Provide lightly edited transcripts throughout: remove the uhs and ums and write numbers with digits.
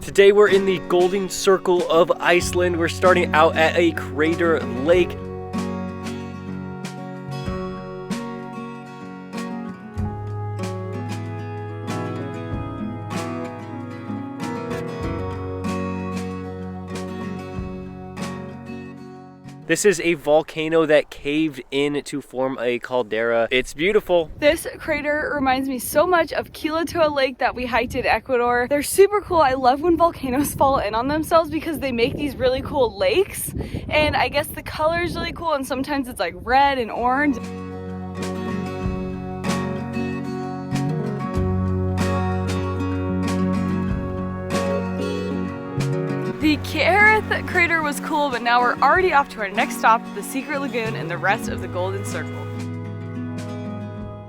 Today we're in the Golden Circle of Iceland. We're starting out at a crater lake. This is a volcano that caved in to form a caldera. It's beautiful. This crater reminds me so much of Quilotoa Lake that we hiked in Ecuador. They're super cool. I love when volcanoes fall in on themselves because they make these really cool lakes. And I guess the color is really cool, and sometimes it's like red and orange. The Kierith crater was cool, but now we're already off to our next stop, the Secret Lagoon and the rest of the Golden Circle.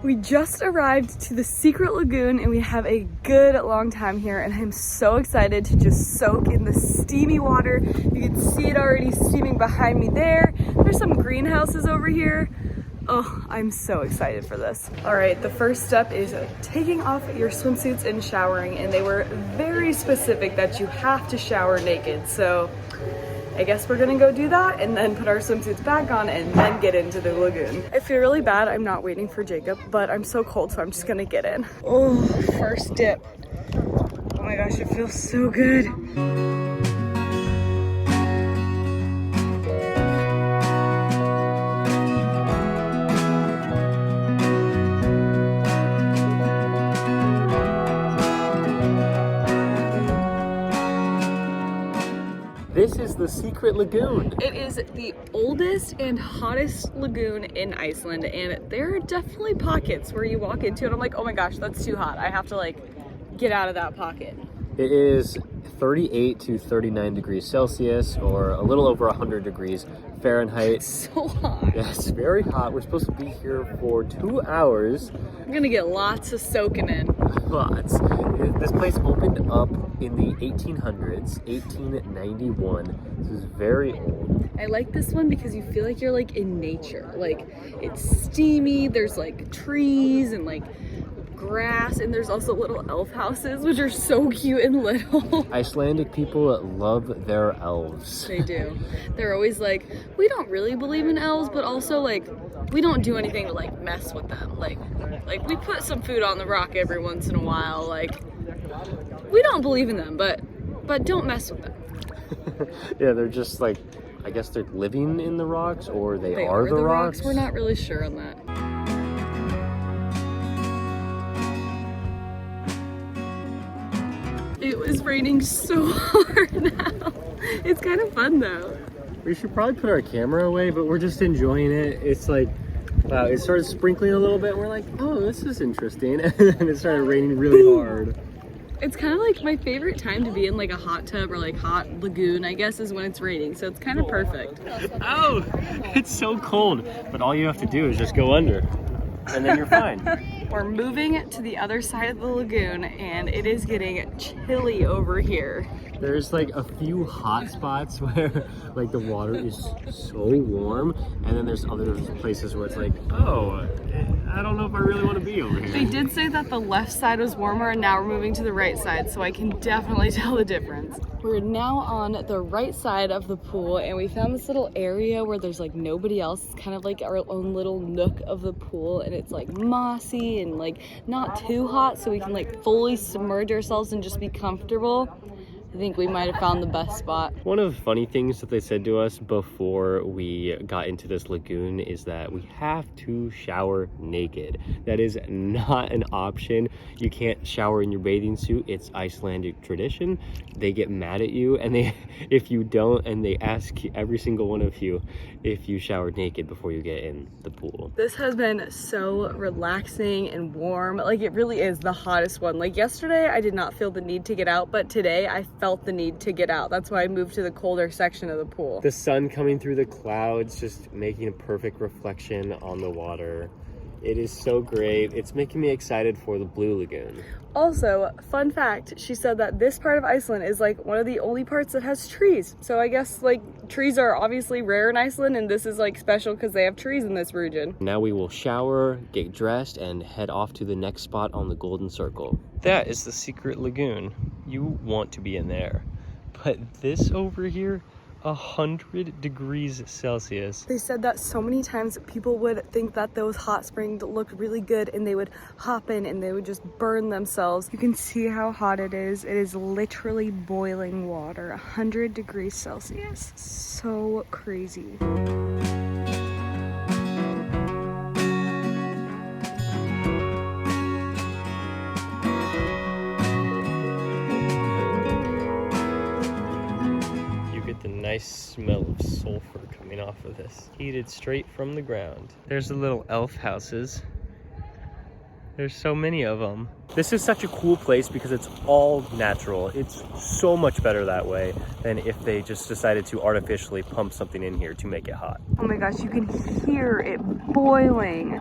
We just arrived to the Secret Lagoon and we have a good long time here, and I'm so excited to just soak in the steamy water. You can see it already steaming behind me there. There's some greenhouses over here. Oh, I'm so excited for this. All right, the first step is taking off your swimsuits and showering, and they were very specific that you have to shower naked. So I guess we're gonna go do that and then put our swimsuits back on and then get into the lagoon. I feel really bad I'm not waiting for Jacob, but I'm so cold, so I'm just gonna get in. Oh, first dip. Oh my gosh, it feels so good. This is the Secret Lagoon. It is the oldest and hottest lagoon in Iceland, and there are definitely pockets where you walk into it. I'm like, oh my gosh, that's too hot. I have to like get out of that pocket. It is 38 to 39 degrees Celsius, or a little over 100 degrees Fahrenheit. It's so hot. Yeah, it's very hot. We're supposed to be here for 2 hours. I'm gonna get lots of soaking in. Lots. This place opened up in the 1800s, 1891. This is very old. I like this one because you feel like you're like in nature. Like, it's steamy, there's like trees and like grass, and there's also little elf houses, which are so cute and little. Icelandic people love their elves. They do. They're always like, we don't really believe in elves, but also like, we don't do anything to like mess with them. Like we put some food on the rock every once in a while. Like, we don't believe in them, but don't mess with them. Yeah, they're just like, I guess they're living in the rocks, or they are the rocks. We're not really sure on that. It was raining so hard now. It's kind of fun though. We should probably put our camera away, but we're just enjoying it. It's like, wow, it started sprinkling a little bit, and we're like, oh, this is interesting. And then it started raining really hard. It's kind of like my favorite time to be in like a hot tub or like hot lagoon, I guess, is when it's raining. So it's kind of perfect. Oh, it's so cold. But all you have to do is just go under, and then you're fine. We're moving to the other side of the lagoon, and it is getting chilly over here. There's like a few hot spots where like the water is so warm, and then there's other places where it's like, oh, I don't know if I really want to be over here. They did say that the left side was warmer, and now we're moving to the right side, so I can definitely tell the difference. We're now on the right side of the pool, and we found this little area where there's like nobody else. It's kind of like our own little nook of the pool, and it's like mossy and like not too hot, so we can like fully submerge ourselves and just be comfortable. I think we might have found the best spot. One of the funny things that they said to us before we got into this lagoon is that we have to shower naked. That is not an option. You can't shower in your bathing suit. It's Icelandic tradition. They get mad at you, and if you don't, and they ask every single one of you if you showered naked before you get in the pool. This has been so relaxing and warm. Like, it really is the hottest one. Like yesterday, I did not feel the need to get out, but today I felt the need to get out. That's why I moved to the colder section of the pool. The sun coming through the clouds, just making a perfect reflection on the water. It is so great. It's making me excited for the Blue Lagoon. Also, fun fact, she said that this part of Iceland is like one of the only parts that has trees. So I guess like trees are obviously rare in Iceland, and this is like special because they have trees in this region. Now we will shower, get dressed, and head off to the next spot on the Golden Circle. That is the Secret Lagoon. You want to be in there. But this over here, 100 degrees Celsius. They said that so many times people would think that those hot springs looked really good and they would hop in and they would just burn themselves. You can see how hot it is. It is literally boiling water, 100 degrees Celsius. So crazy. The nice smell of sulfur coming off of this, heated straight from the ground. There's the little elf houses. There's so many of them. This is such a cool place because it's all natural. It's so much better that way than if they just decided to artificially pump something in here to make it hot. Oh my gosh, you can hear it boiling.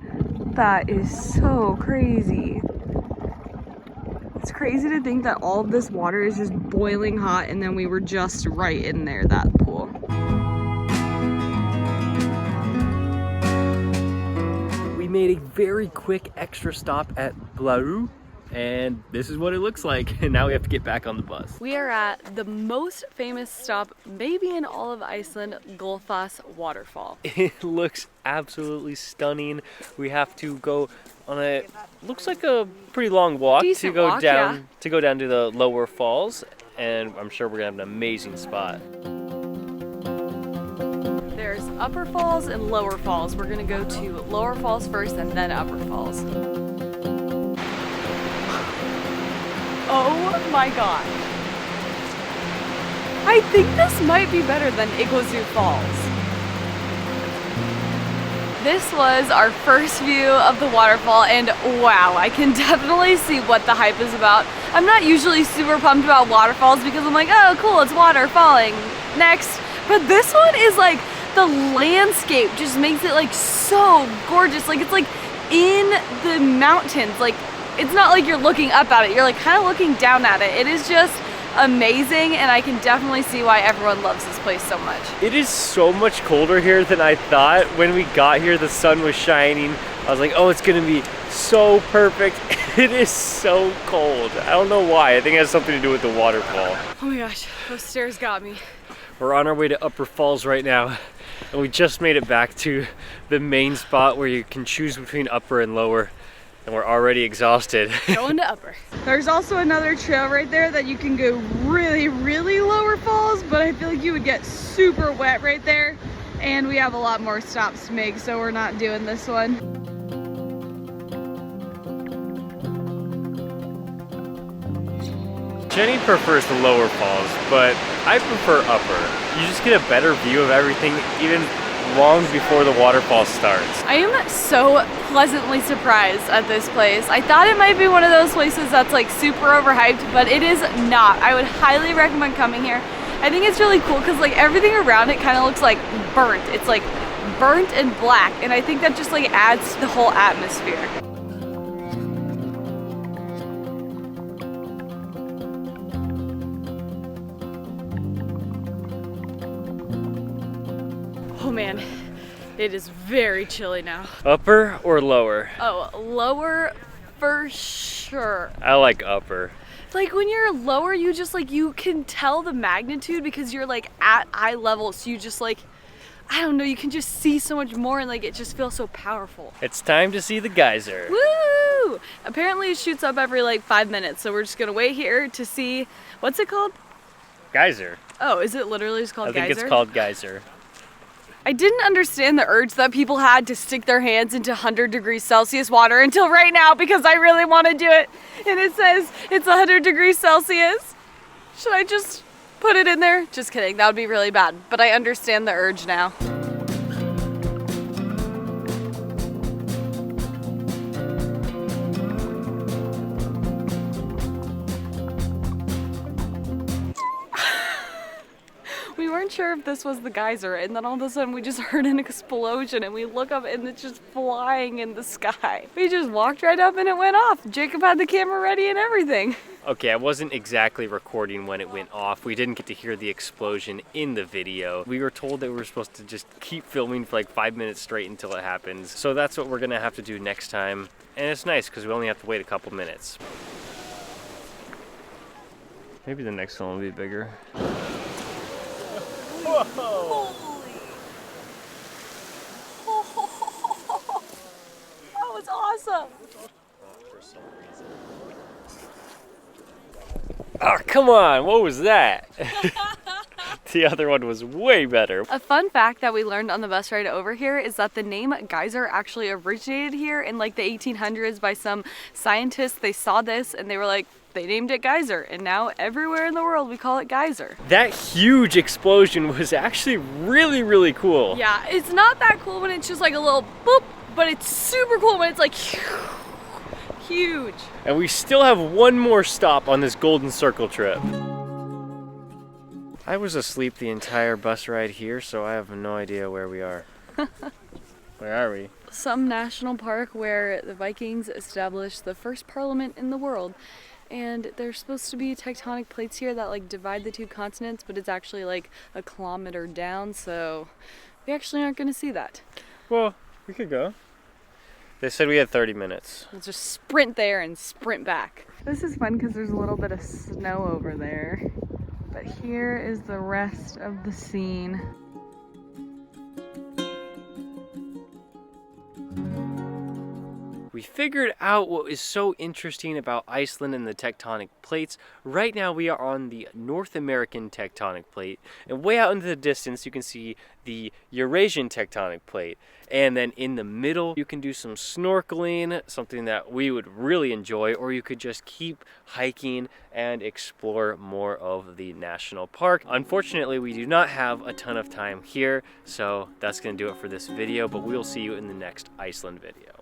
That is so crazy. It's crazy to think that all of this water is just boiling hot and then we were just right in there, that pool. We made a very quick extra stop at Blau, and this is what it looks like. And now we have to get back on the bus. We are at the most famous stop maybe in all of Iceland, Gullfoss waterfall. It looks absolutely stunning. We have to go on a looks like a pretty long walk to go down to the lower falls, and I'm sure we're gonna have an amazing spot. There's upper falls and lower falls. We're gonna go to lower falls first and then upper falls. Oh my god. I think this might be better than Iguazu Falls. This was our first view of the waterfall, and wow, I can definitely see what the hype is about. I'm not usually super pumped about waterfalls because I'm like, oh cool, it's water falling, next. But this one is like, the landscape just makes it like so gorgeous. Like it's like in the mountains. Like it's not like you're looking up at it, you're like kind of looking down at it. It is just amazing, and I can definitely see why everyone loves this place so much. It is so much colder here than I thought. When we got here, the sun was shining. I was like, oh, it's gonna be so perfect. It is so cold. I don't know why. I think it has something to do with the waterfall. Oh my gosh, those stairs got me. We're on our way to Upper Falls right now, and we just made it back to the main spot where you can choose between upper and lower. And we're already exhausted. Going to upper. There's also another trail right there that you can go really, really lower falls, but I feel like you would get super wet right there. And we have a lot more stops to make, so we're not doing this one. Jenny prefers the lower falls, but I prefer upper. You just get a better view of everything, even long before the waterfall starts. I am so pleasantly surprised at this place. I thought it might be one of those places that's like super overhyped, but it is not. I would highly recommend coming here. I think it's really cool because like everything around it kind of looks like burnt. It's like burnt and black, and I think that just like adds to the whole atmosphere. Oh man, it is very chilly now. Upper or lower? Oh, lower for sure. I like upper. Like when you're lower, you just like, you can tell the magnitude because you're like at eye level. So you just like, I don't know, you can just see so much more, and like it just feels so powerful. It's time to see the geyser. Woo! Apparently it shoots up every like 5 minutes. So we're just gonna wait here to see, what's it called? Geyser. Oh, is it literally just called geyser? I think it's called geyser. I didn't understand the urge that people had to stick their hands into 100 degrees Celsius water until right now, because I really want to do it. And it says it's 100 degrees Celsius. Should I just put it in there? Just kidding, that would be really bad. But I understand the urge now. We weren't sure if this was the geyser, and then all of a sudden we just heard an explosion, and we look up and it's just flying in the sky. We just walked right up and it went off. Jacob had the camera ready and everything. Okay, I wasn't exactly recording when it went off. We didn't get to hear the explosion in the video. We were told that we were supposed to just keep filming for like 5 minutes straight until it happens. So that's what we're gonna have to do next time. And it's nice because we only have to wait a couple minutes. Maybe the next one will be bigger. Whoa! Holy! That was awesome! Oh, come on, what was that? The other one was way better. A fun fact that we learned on the bus ride over here is that the name geyser actually originated here in like the 1800s by some scientists. They saw this and they were like, they named it geyser, and now everywhere in the world we call it geyser. That huge explosion was actually really, really cool. Yeah, it's not that cool when it's just like a little boop, but it's super cool when it's like huge. And we still have one more stop on this Golden Circle trip. I was asleep the entire bus ride here, so I have no idea where we are. Where are we? Some national park where the Vikings established the first parliament in the world. And there's supposed to be tectonic plates here that like divide the two continents, but it's actually like a kilometer down, so we actually aren't gonna see that. Well, we could go. They said we had 30 minutes. We'll just sprint there and sprint back. This is fun because there's a little bit of snow over there. But here is the rest of the scene. We figured out what is so interesting about Iceland and the tectonic plates. Right now we are on the North American tectonic plate, and way out into the distance you can see the Eurasian tectonic plate. And then in the middle you can do some snorkeling, something that we would really enjoy, or you could just keep hiking and explore more of the national park. Unfortunately, we do not have a ton of time here, so that's going to do it for this video, but we'll see you in the next Iceland video.